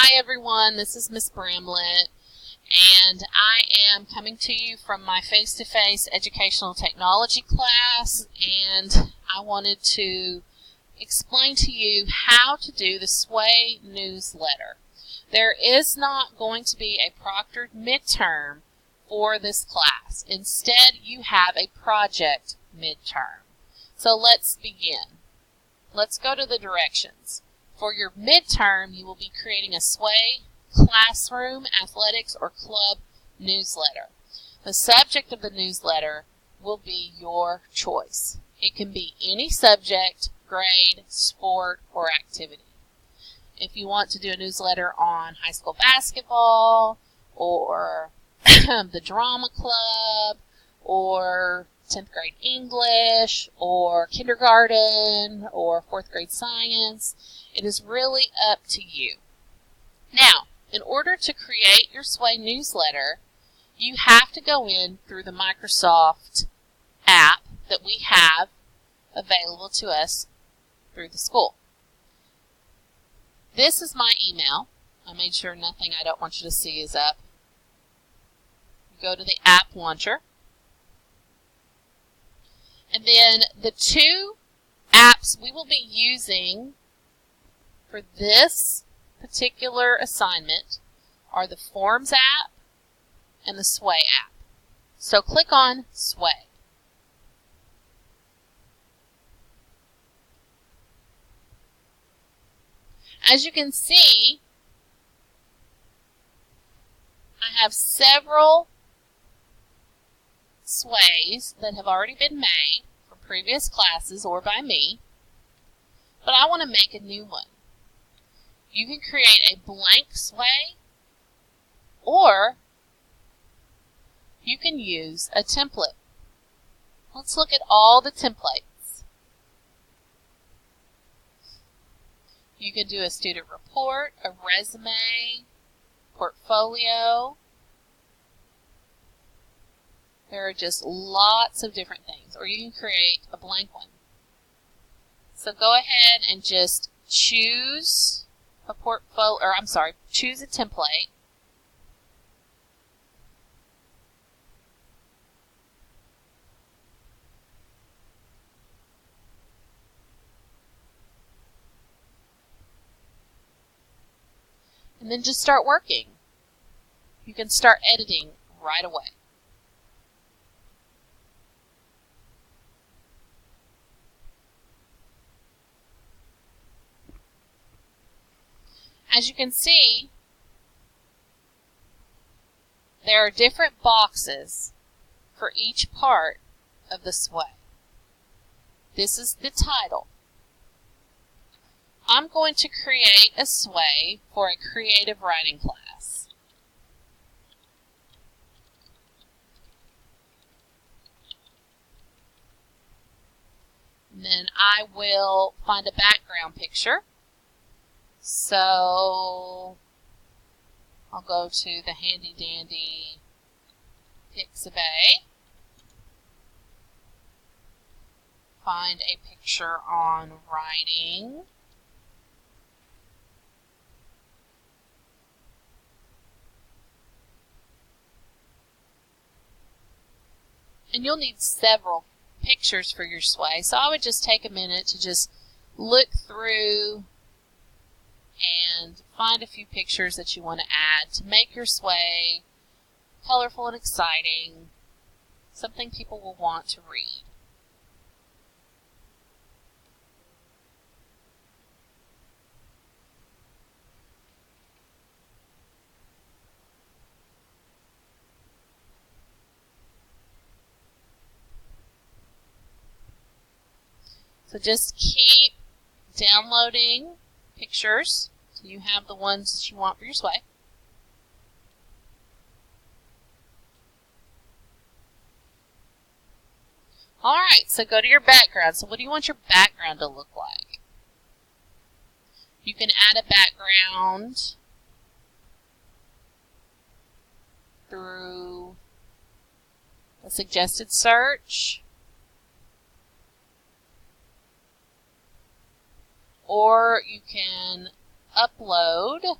Hi everyone, this is Miss Bramlett, and I am coming to you from my face-to-face educational technology class, and I wanted to explain to you how to do the SWAY newsletter. There is not going to be a proctored midterm for this class. Instead, you have a project midterm. So let's begin. Let's go to the directions. For your midterm, you will be creating a SWAY classroom, athletics, or club newsletter. The subject of the newsletter will be your choice. It can be any subject, grade, sport, or activity. If you want to do a newsletter on high school basketball, or the drama club, or 10th grade English, or kindergarten, or 4th grade science, it is really up to you. Now, in order to create your SWAY newsletter, you have to go in through the Microsoft app that we have available to us through the school. This is my email. I made sure nothing I don't want you to see is up. Go to the app launcher. And then the two apps we will be using for this particular assignment are the Forms app and the SWAY app. So click on SWAY. As you can see, I have several SWAYs that have already been made for previous classes or by me, but I want to make a new one. You can create a blank SWAY, or you can use a template. Let's look at all the templates. You can do a student report, a resume, portfolio. There are just lots of different things, or you can create a blank one. So go ahead and just choose a choose a template. And then just start working. You can start editing right away. As you can see, there are different boxes for each part of the SWAY. This is the title. I'm going to create a SWAY for a creative writing class. And then I will find a background picture. So I'll go to the handy dandy Pixabay, find a picture on writing, and you'll need several pictures for your SWAY, so I would just take a minute to just look through and find a few pictures that you want to add to make your SWAY colorful and exciting, something people will want to read. So just keep downloading pictures so you have the ones that you want for your SWAY. Alright, so go to your background. So what do you want your background to look like? You can add a background through a suggested search, or you can upload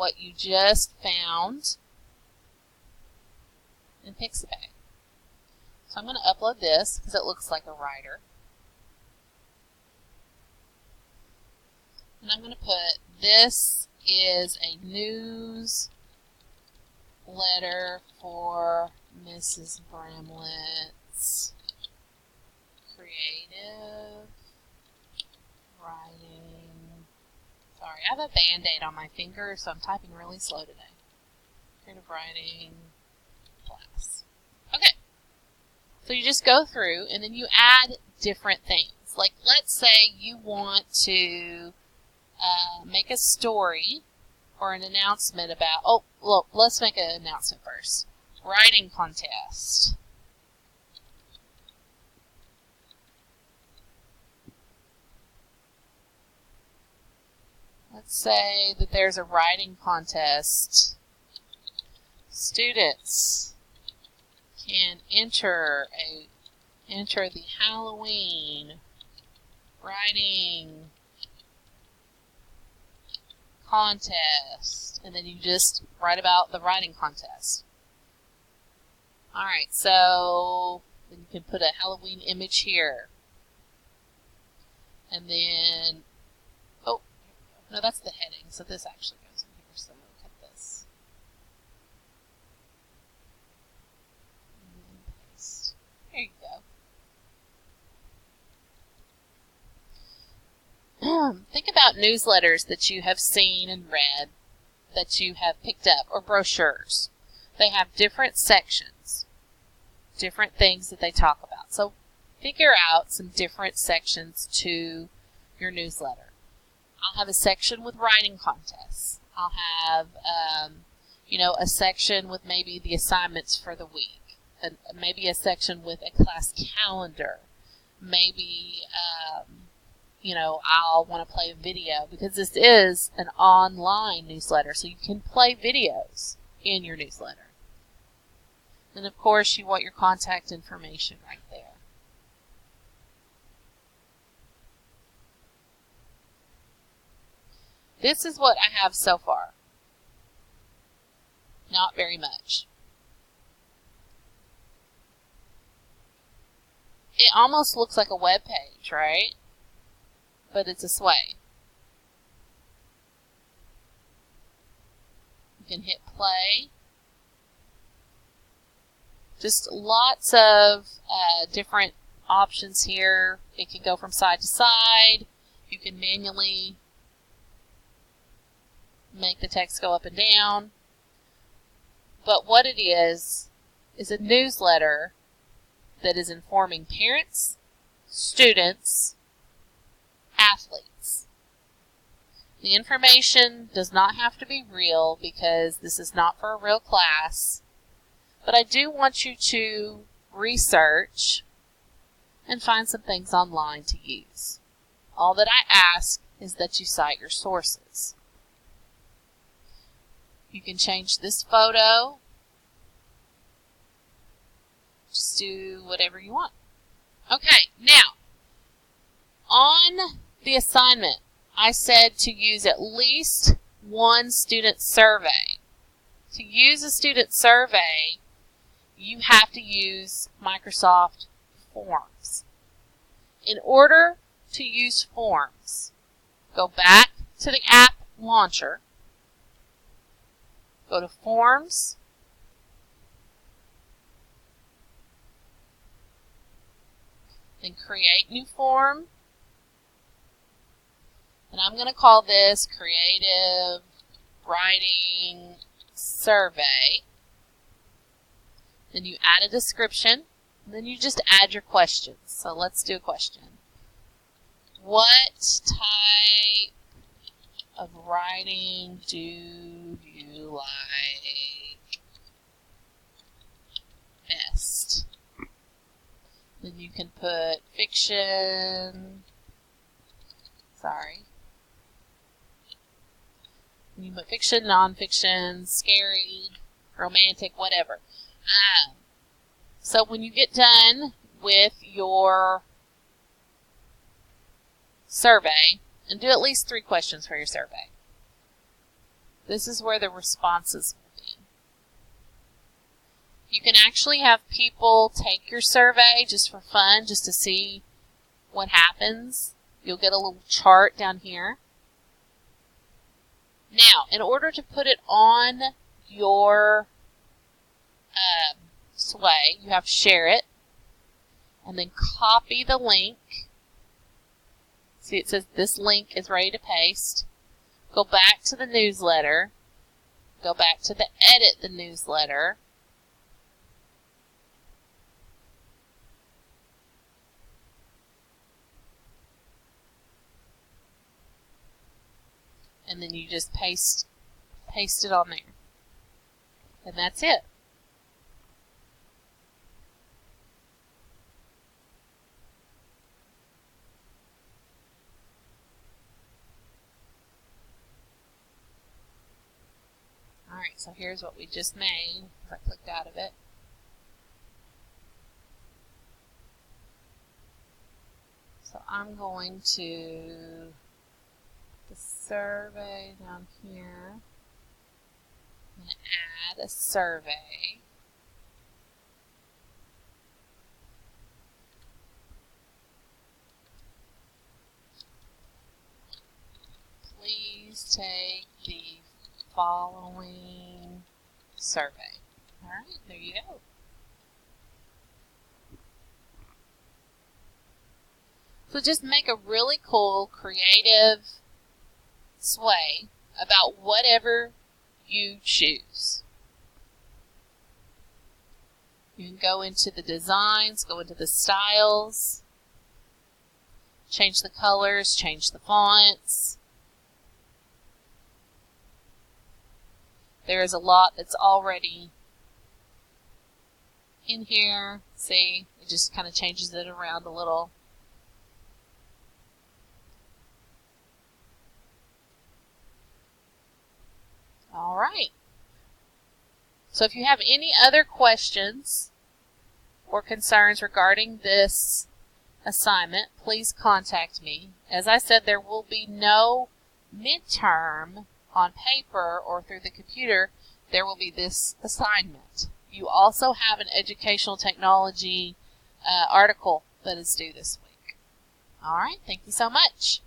what you just found in Pixabay. So I'm going to upload this because it looks like a writer. And I'm going to put, this is a newsletter for Mrs. Bramlett's creative writing. Sorry, I have a Band-Aid on my finger, so I'm typing really slow today. Creative writing class. Okay. So you just go through and then you add different things. Like, let's say you want to make a story or an announcement about, oh, look, let's make an announcement first. Writing contest. Let's say that there's a writing contest. Students can enter the Halloween writing contest, and then you just write about the writing contest. Alright, so then you can put a Halloween image here. And then, oh, no, that's the heading, so this actually goes in here, so I'll cut this. And then paste. There you go. Think about newsletters that you have seen and read, that you have picked up, or brochures. They have different sections, different things that they talk about. So figure out some different sections to your newsletter. I'll have a section with writing contests. I'll have, a section with maybe the assignments for the week. And maybe a section with a class calendar. Maybe, I'll want to play a video because this is an online newsletter, so you can play videos in your newsletter. And of course, you want your contact information right there. This is what I have so far. Not very much. It almost looks like a web page, right? But it's a sway. You can hit play. Just lots of different options here. It can go from side to side. You can manually make the text go up and down. But what it is a newsletter that is informing parents, students, athletes. The information does not have to be real because this is not for a real class, but I do want you to research and find some things online to use. All that I ask is that you cite your sources. You can change this photo. Just do whatever you want. Okay, now, on the assignment, I said to use at least one student survey. To use a student survey, you have to use Microsoft Forms. In order to use Forms, go back to the app launcher, go to Forms, then create new form, and I'm going to call this Creative Writing Survey. Then you add a description, and then you just add your questions. So let's do a question. What type of writing do you like best? Then you can put fiction. Sorry. You put fiction, nonfiction, scary, romantic, whatever. So when you get done with your survey, and do at least 3 questions for your survey. This is where the responses will be. You can actually have people take your survey just for fun, just to see what happens. You'll get a little chart down here. Now, in order to put it on your Sway, you have to share it, and then copy the link. See, it says this link is ready to paste. Go back to the newsletter. Go back to the edit the newsletter. And then you just paste it on there. And that's it. Alright, so here's what we just made. If I clicked out of it. So I'm going to the survey down here. I'm going to add a survey. Please take the following survey. Alright, there you go. So just make a really cool, creative Sway about whatever you choose. You can go into the designs, go into the styles, change the colors, change the fonts. There is a lot that's already in here. See, it just kind of changes it around a little. Alright. So if you have any other questions or concerns regarding this assignment, please contact me. As I said, there will be no midterm on paper or through the computer. There will be this assignment. You also have an educational technology article that is due this week. Alright, thank you so much.